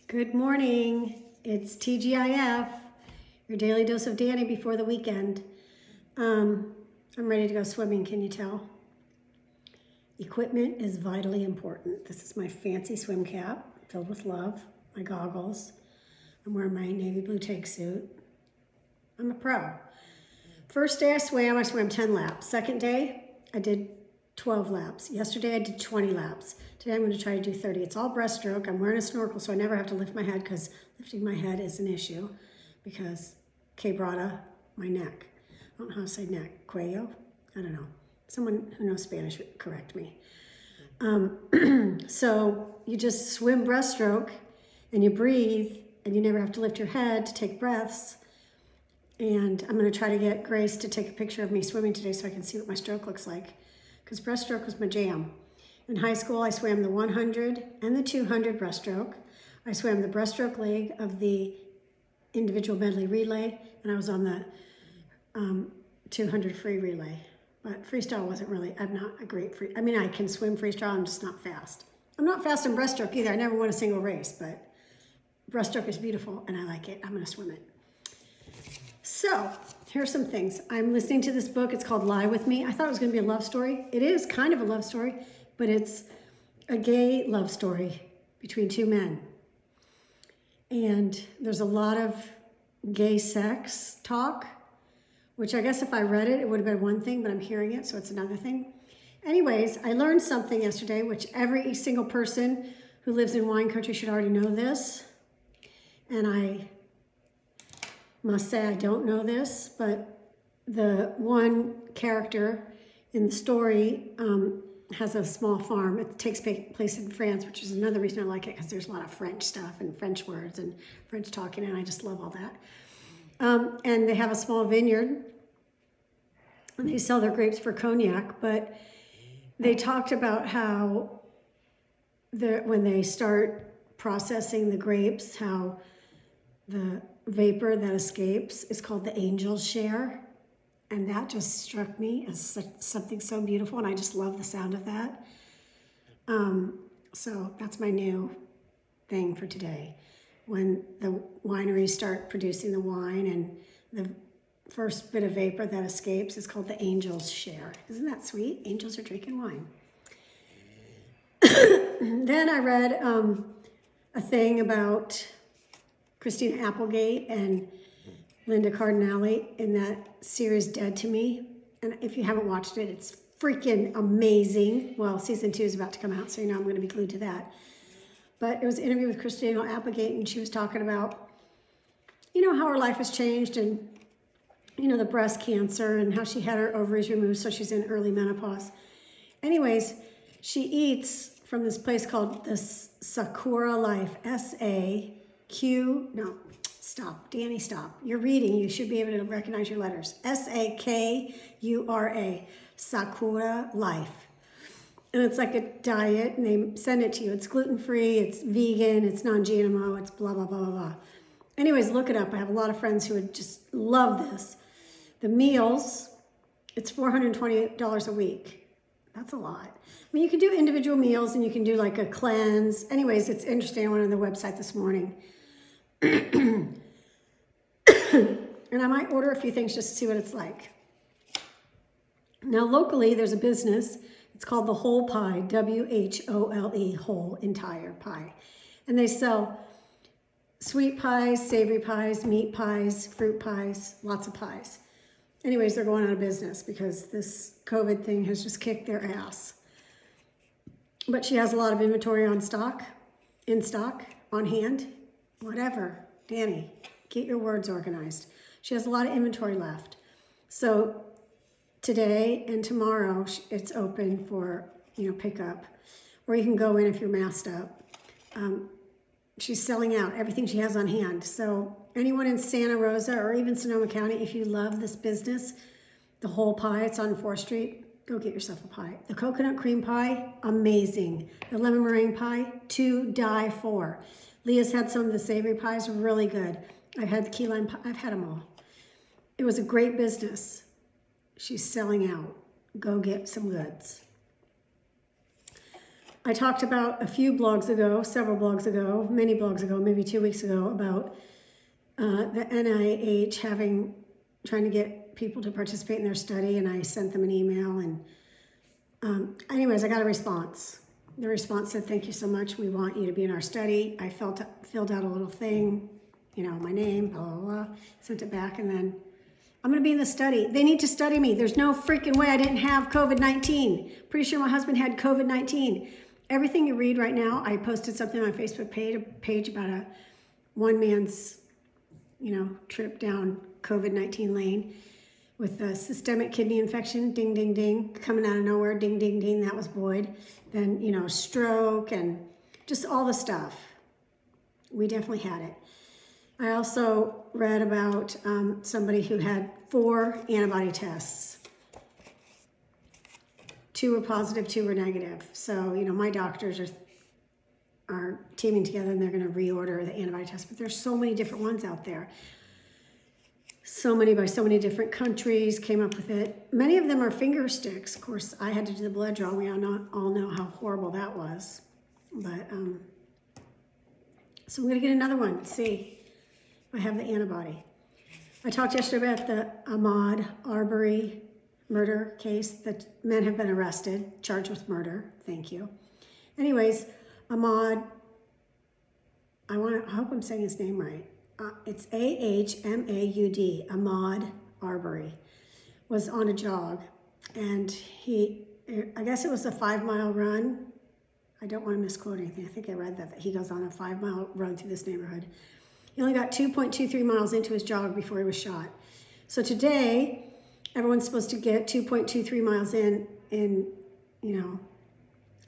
Good morning. It's TGIF, your daily dose of Danny before the weekend. I'm ready to go swimming, can you tell? Equipment is vitally important. This is my fancy swim cap filled with love, my goggles. I'm wearing my navy blue tank suit. I'm a pro. First day I swam 10 laps. Second day, I did 12 laps. Yesterday I did 20 laps. Today I'm going to try to do 30. It's all breaststroke. I'm wearing a snorkel so I never have to lift my head because lifting my head is an issue because quebrada, my neck. I don't know how to say neck. Cuello? I don't know. Someone who knows Spanish would correct me. So you just swim breaststroke and you breathe and you never have to lift your head to take breaths. And I'm going to try to get Grace to take a picture of me swimming today so I can see what my stroke looks like. Because breaststroke was my jam. In high school, I swam the 100 and the 200 breaststroke. I swam the breaststroke leg of the individual medley relay, and I was on the 200 free relay. But freestyle wasn't really, I'm not a great free, I mean, I can swim freestyle, I'm just not fast. I'm not fast in breaststroke either. I never won a single race, but breaststroke is beautiful, and I like it. I'm going to swim it. So, here's some things. I'm listening to this book. It's called Lie With Me. I thought it was going to be a love story. It is kind of a love story, but it's a gay love story between two men. And there's a lot of gay sex talk, which I guess if I read it, it would have been one thing, but I'm hearing it, so it's another thing. Anyways, I learned something yesterday, which every single person who lives in wine country should already know this. And I must say I don't know this, but the one character in the story has a small farm. It takes place in France, which is another reason I like it, because there's a lot of French stuff and French words and French talking, and I just love all that. And they have a small vineyard, and they sell their grapes for cognac, but they talked about how when they start processing the grapes, how the vapor that escapes is called the angel's share. And that just struck me as something so beautiful, and I just love the sound of that. So that's my new thing for today. When the wineries start producing the wine and the first bit of vapor that escapes is called the angel's share. Isn't that sweet? Angels are drinking wine. Then I read a thing about Christina Applegate and Linda Cardinale in that series Dead to Me. And if you haven't watched it, it's freaking amazing. Well, season 2 is about to come out, so you know I'm going to be glued to that. But it was an interview with Christina Applegate, and she was talking about, how her life has changed and, the breast cancer and how she had her ovaries removed, so she's in early menopause. Anyways, she eats from this place called the Sakura Life, Stop. Danny, stop. You're reading. You should be able to recognize your letters. Sakura, Sakura Life. And it's like a diet, and they send it to you. It's gluten-free, it's vegan, it's non-GMO, it's blah, blah, blah, blah, blah. Anyways, look it up. I have a lot of friends who would just love this. The meals, it's $420 a week. That's a lot. I mean, you can do individual meals, and you can do like a cleanse. Anyways, it's interesting. I went on the website this morning. And I might order a few things just to see what it's like. Now, locally, there's a business. It's called The Whole Pie, W-H-O-L-E, whole, entire pie. And they sell sweet pies, savory pies, meat pies, fruit pies, lots of pies. Anyways, they're going out of business because this COVID thing has just kicked their ass. But she has a lot of inventory in stock, on hand, whatever. Danny, get your words organized. She has a lot of inventory left. So today and tomorrow it's open for, pickup, or you can go in if you're masked up. She's selling out everything she has on hand. So anyone in Santa Rosa or even Sonoma County, if you love this business, The Whole Pie, it's on 4th Street, go get yourself a pie. The coconut cream pie, amazing. The lemon meringue pie, to die for. Leah's had some of the savory pies, really good. I've had the key lime pie, I've had them all. It was a great business. She's selling out. Go get some goods. I talked about a few blogs ago, several blogs ago, many blogs ago, maybe 2 weeks ago, about the NIH trying to get people to participate in their study, and I sent them an email, and anyways, I got a response. The response said, "Thank you so much. We want you to be in our study." I filled out a little thing, my name, blah, blah, blah, sent it back, and then I'm going to be in the study. They need to study me. There's no freaking way I didn't have COVID-19. Pretty sure my husband had COVID-19. Everything you read right now, I posted something on my Facebook page about one man's, trip down COVID-19 lane with a systemic kidney infection, ding, ding, ding, coming out of nowhere, ding, ding, ding, that was Boyd. Then, stroke and just all the stuff. We definitely had it. I also read about somebody who had 4 antibody tests. 2 were positive, 2 were negative. So, my doctors are teaming together and they're going to reorder the antibody test. But there's so many different ones out there. So many by so many different countries came up with it. Many of them are finger sticks. Of course, I had to do the blood draw. We all know how horrible that was. But, so I'm going to get another one, see if I have the antibody. I talked yesterday about the Ahmaud Arbery murder case. That men have been arrested, charged with murder. Thank you. Anyways, Ahmaud, I hope I'm saying his name right. It's Ahmaud, Ahmaud Arbery, was on a jog, and I guess it was a 5-mile run. I don't want to misquote anything. I think I read that he goes on a 5-mile run through this neighborhood. He only got 2.23 miles into his jog before he was shot. So today, everyone's supposed to get 2.23 miles in,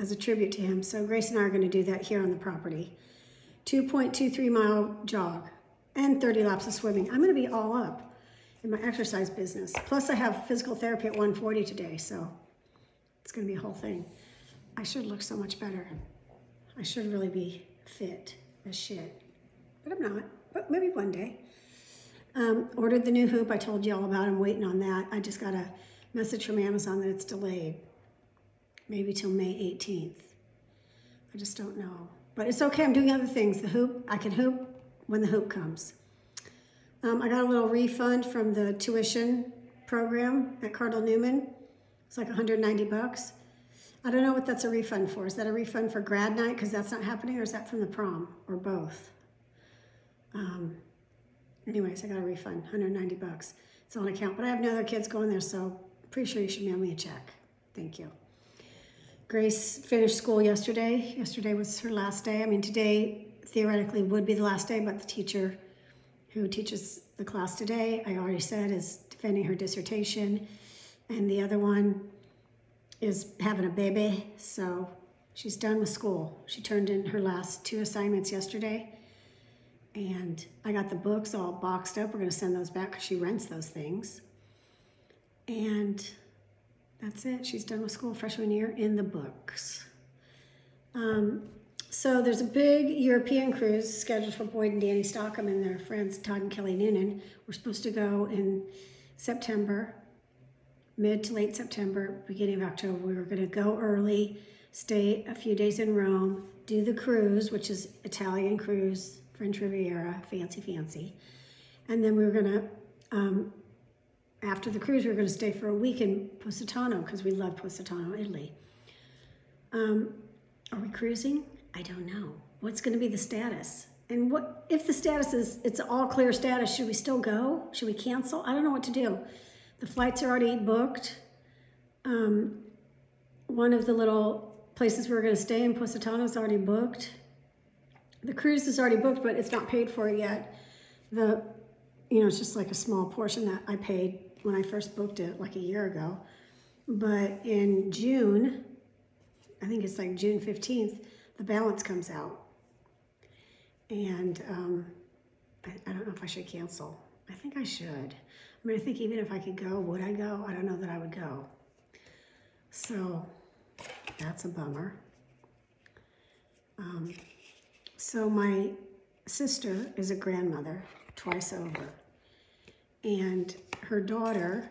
as a tribute to him. So Grace and I are going to do that here on the property. 2.23 mile jog and 30 laps of swimming. I'm going to be all up in my exercise business. Plus I have physical therapy at 1:40 today, so it's going to be a whole thing. I should look so much better. I should really be fit as shit, but I'm not. But maybe one day. Ordered the new hoop. I told you all about. I'm waiting on that. I just got a message from Amazon that it's delayed. Maybe till May 18th. I just don't know. But it's okay. I'm doing other things. The hoop, I can hoop when the hoop comes. I got a little refund from the tuition program at Cardinal Newman. It's like $190. I don't know what that's a refund for. Is that a refund for grad night because that's not happening, or is that from the prom, or both? Anyways, I got a refund, $190. It's on account, but I have no other kids going there, so pretty sure you should mail me a check. Thank you. Grace finished school yesterday. Yesterday was her last day. I mean, today theoretically would be the last day, but the teacher who teaches the class today, I already said, is defending her dissertation, and the other one is having a baby, so she's done with school. She turned in her last 2 assignments yesterday. And I got the books all boxed up. We're going to send those back because she rents those things. And that's it. She's done with school freshman year in the books. So there's a big European cruise scheduled for Boyd and Danny Stockham and their friends Todd and Kelly Noonan. We're supposed to go in September, mid to late September, beginning of October. We were going to go early, stay a few days in Rome, do the cruise, which is Italian cruise, French Riviera, fancy. And then we were gonna, after the cruise, we were gonna stay for a week in Positano because we love Positano, Italy. Are we cruising? I don't know. What's gonna be the status? And what if the status is, it's all clear status, should we still go? Should we cancel? I don't know what to do. The flights are already booked. One of the little places we were gonna stay in Positano is already booked. The cruise is already booked, but it's not paid for yet. It's just like a small portion that I paid when I first booked it like a year ago. But in June, I think it's like June 15th, the balance comes out. And I don't know if I should cancel. I think I should. I mean, I think even if I could go, would I go? I don't know that I would go. So that's a bummer. So my sister is a grandmother twice over, and her daughter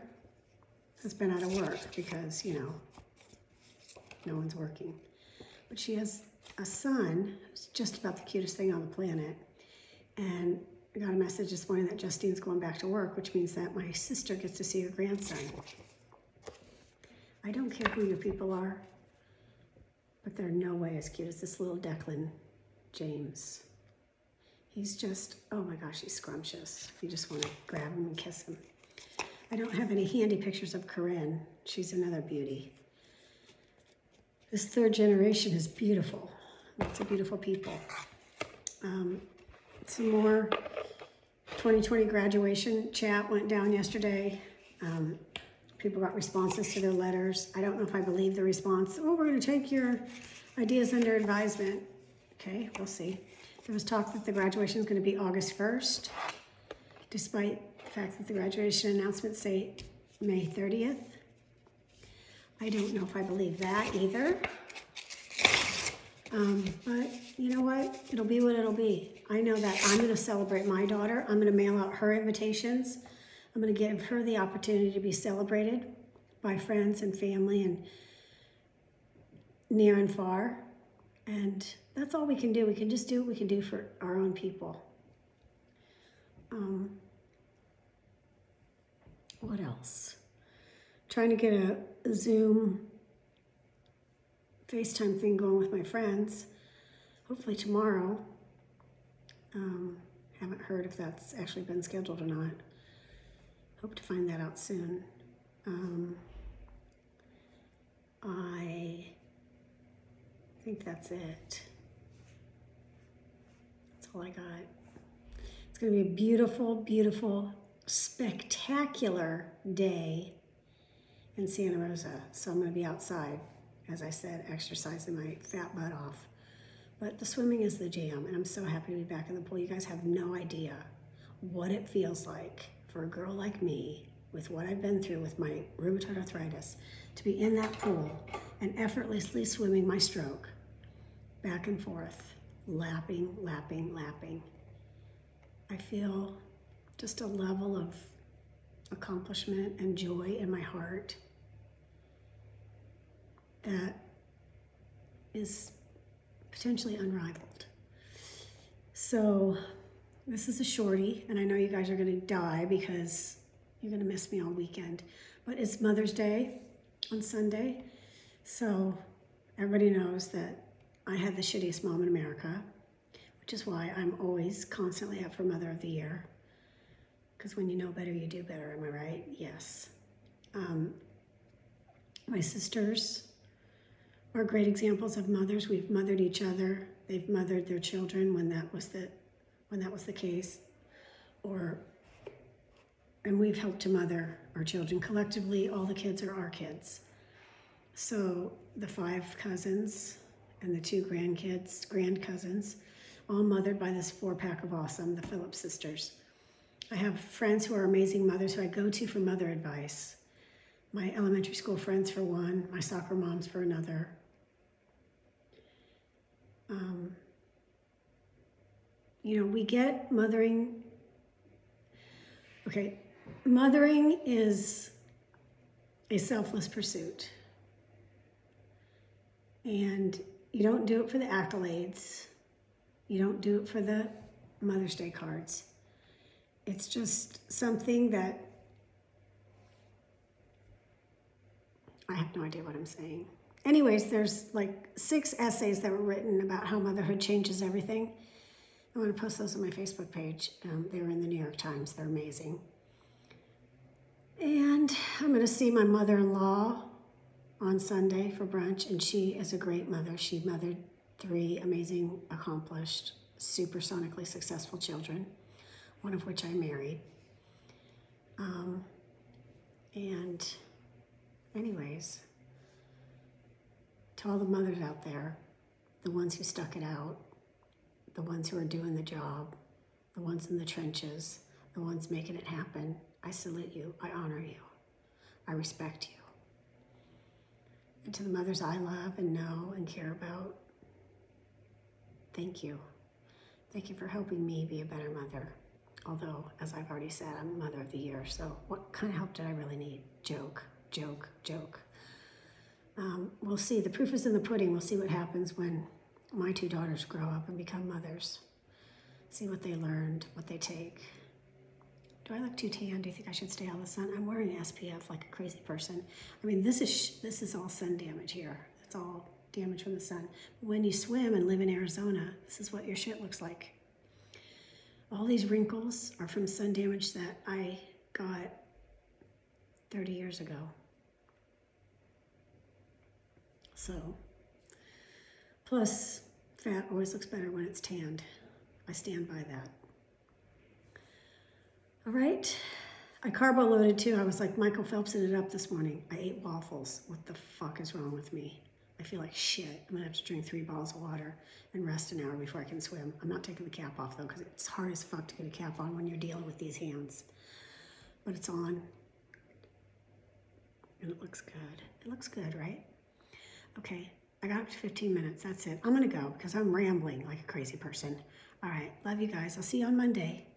has been out of work because, no one's working. but she has a son who's just about the cutest thing on the planet. And I got a message this morning that Justine's going back to work, which means that my sister gets to see her grandson. I don't care who your people are, but they're no way as cute as this little Declan James. He's just, oh my gosh, he's scrumptious. You just want to grab him and kiss him. I don't have any handy pictures of Corinne. She's another beauty. This third generation is beautiful. Lots of beautiful people. Some more 2020 graduation chat went down yesterday. People got responses to their letters. I don't know if I believe the response. Oh, we're going to take your ideas under advisement. Okay, we'll see. There was talk that the graduation is going to be August 1st, despite the fact that the graduation announcements say May 30th. I don't know if I believe that either. But you know what? It'll be what it'll be. I know that I'm going to celebrate my daughter. I'm going to mail out her invitations. I'm going to give her the opportunity to be celebrated by friends and family and near and far. And that's all we can do. We can just do what we can do for our own people. What else? Trying to get a Zoom FaceTime thing going with my friends. Hopefully tomorrow. Haven't heard if that's actually been scheduled or not. Hope to find that out soon. I think that's it. That's all I got. It's going to be a beautiful, beautiful, spectacular day in Santa Rosa. So I'm going to be outside, as I said, exercising my fat butt off. But the swimming is the jam, and I'm so happy to be back in the pool. You guys have no idea what it feels like for a girl like me, with what I've been through with my rheumatoid arthritis, to be in that pool and effortlessly swimming my stroke back and forth, lapping, lapping, lapping. I feel just a level of accomplishment and joy in my heart that is potentially unrivaled. So this is a shorty, and I know you guys are going to die because you're going to miss me all weekend. But it's Mother's Day on Sunday, so everybody knows that I had the shittiest mom in America, which is why I'm always constantly up for Mother of the Year. Because when you know better, you do better. Am I right? Yes. My sisters are great examples of mothers. We've mothered each other. They've mothered their children when that was the case, and we've helped to mother our children. Collectively, all the kids are our kids. So the 5 cousins and the 2 grand cousins, all mothered by this 4-pack of awesome, the Phillips sisters. I have friends who are amazing mothers who I go to for mother advice. My elementary school friends for one, my soccer moms for another. We get mothering. Okay, mothering is a selfless pursuit. And you don't do it for the accolades. You don't do it for the Mother's Day cards. It's just something that I have no idea what I'm saying. Anyways, there's like 6 essays that were written about how motherhood changes everything. I'm going to post those on my Facebook page. They were in the New York Times. They're amazing. And I'm going to see my mother-in-law on Sunday for brunch, and she is a great mother. She mothered 3 amazing, accomplished, supersonically successful children, one of which I married. And anyways, to all the mothers out there, the ones who stuck it out, the ones who are doing the job, the ones in the trenches, the ones making it happen, I salute you, I honor you, I respect you. And to the mothers I love and know and care about, thank you. Thank you for helping me be a better mother. Although, as I've already said, I'm Mother of the Year, so what kind of help did I really need? Joke, joke, joke. We'll see. The proof is in the pudding. We'll see what happens when my two daughters grow up and become mothers. See what they learned, what they take. Do I look too tan? Do you think I should stay out of the sun? I'm wearing SPF like a crazy person. I mean, this is all sun damage here. It's all damage from the sun. When you swim and live in Arizona, this is what your shit looks like. All these wrinkles are from sun damage that I got 30 years ago. So, plus, fat always looks better when it's tanned. I stand by that. All right, I carbo loaded too. I was like Michael Phelpsing it up this morning. I ate waffles. What the fuck is wrong with me? I feel like shit. I'm gonna have to drink 3 bottles of water and rest an hour before I can swim. I'm not taking the cap off though, because it's hard as fuck to get a cap on when you're dealing with these hands. But it's on, and it looks good. It looks good, right? Okay, I got up to 15 minutes. That's it. I'm gonna go because I'm rambling like a crazy person. All right, love you guys. I'll see you on Monday.